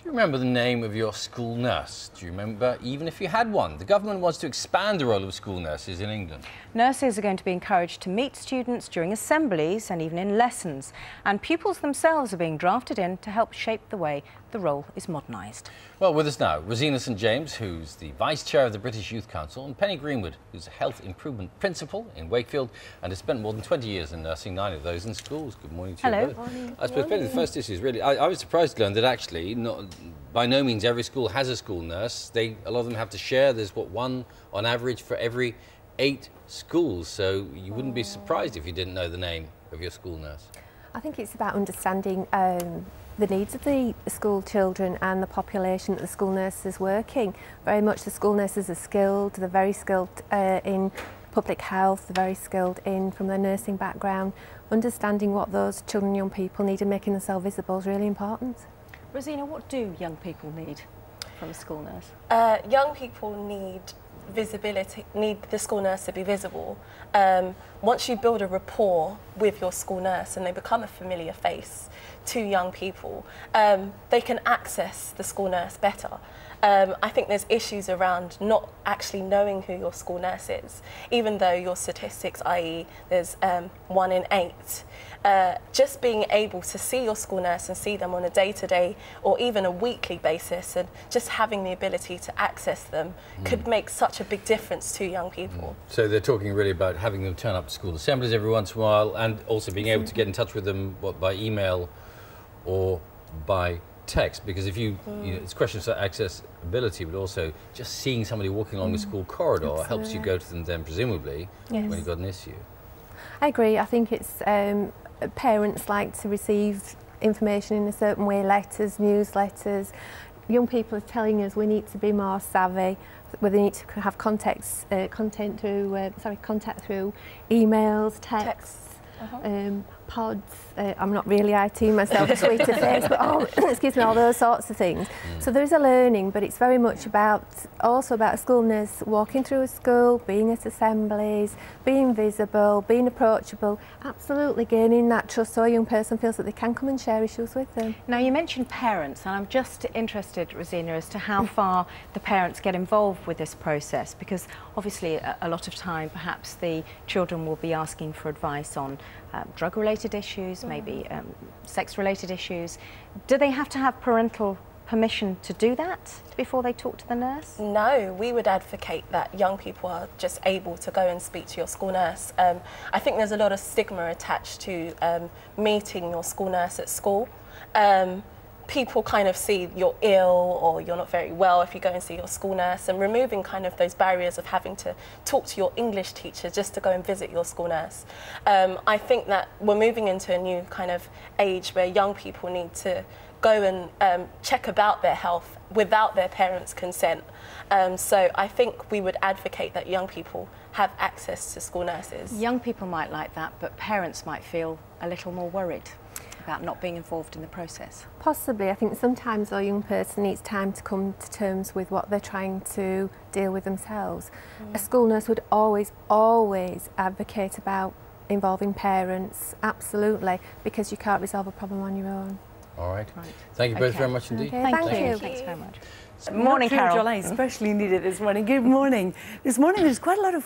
Do you remember the name of your school nurse? Do you remember even if you had one? The government wants to expand the role of school nurses in England. Nurses are going to be encouraged to meet students during assemblies and even in lessons. And pupils themselves are being drafted in to help shape the way the role is modernised. Well, with us now, Rosina St James, who's the Vice Chair of the British Youth Council, and Penny Greenwood, who's a Health Improvement Principal in Wakefield and has spent more than 20 years in nursing, 9 of those in schools. Good morning to you both. Morning. I suppose, Penny, the first issue is really, I was surprised to learn that actually, by no means every school has a school nurse. A lot of them have to share. There's, one on average for every 8 schools. So you wouldn't be surprised if you didn't know the name of your school nurse. I think it's about understanding the needs of the school children and the population that the school nurse is working. Very much the school nurses are skilled, they're very skilled in public health, they're very skilled from their nursing background. Understanding what those children and young people need and making themselves visible is really important. Rosina, what do young people need from a school nurse? Young people need visibility, need the school nurse to be visible. Once you build a rapport with your school nurse and they become a familiar face to young people, they can access the school nurse better. I think there's issues around not actually knowing who your school nurse is, even though your statistics, i.e. there's 1 in 8. Just being able to see your school nurse and see them on a day-to-day or even a weekly basis, and just having the ability to access them could make such a big difference to young people. So they're talking really about having them turn up to school assemblies every once in a while, and also being able to get in touch with them by email or by text, because if it's questions of accessibility, but also just seeing somebody walking along the school corridor helps you go to them then, presumably, when you've got an issue. I agree. I think it's parents like to receive information in a certain way, letters, newsletters. Young people are telling us we need to be more savvy, we need to have contact through emails, texts. Pods. I'm not really IT myself, a sweeter face, but excuse me, all those sorts of things. So there is a learning, but it's very much also about a school nurse walking through a school, being at assemblies, being visible, being approachable, absolutely gaining that trust so a young person feels that they can come and share issues with them. Now, you mentioned parents, and I'm just interested, Rosina, as to how far the parents get involved with this process, because obviously a lot of time perhaps the children will be asking for advice on drug-related issues, maybe sex-related issues. Do they have to have parental permission to do that before they talk to the nurse? No, we would advocate that young people are just able to go and speak to your school nurse. I think there's a lot of stigma attached to meeting your school nurse at school. People kind of see you're ill or you're not very well if you go and see your school nurse, and removing kind of those barriers of having to talk to your English teacher just to go and visit your school nurse. I think that we're moving into a new kind of age where young people need to go and check about their health without their parents' consent. So I think we would advocate that young people have access to school nurses. Young people might like that, but parents might feel a little more worried about not being involved in the process. Possibly. I think sometimes a young person needs time to come to terms with what they're trying to deal with themselves. A school nurse would always advocate about involving parents, absolutely, because you can't resolve a problem on your own. All right. Thank you both very much indeed. Okay, thank you. Thanks very much. Morning, Carol. I especially needed this morning. Good morning. This morning there's quite a lot of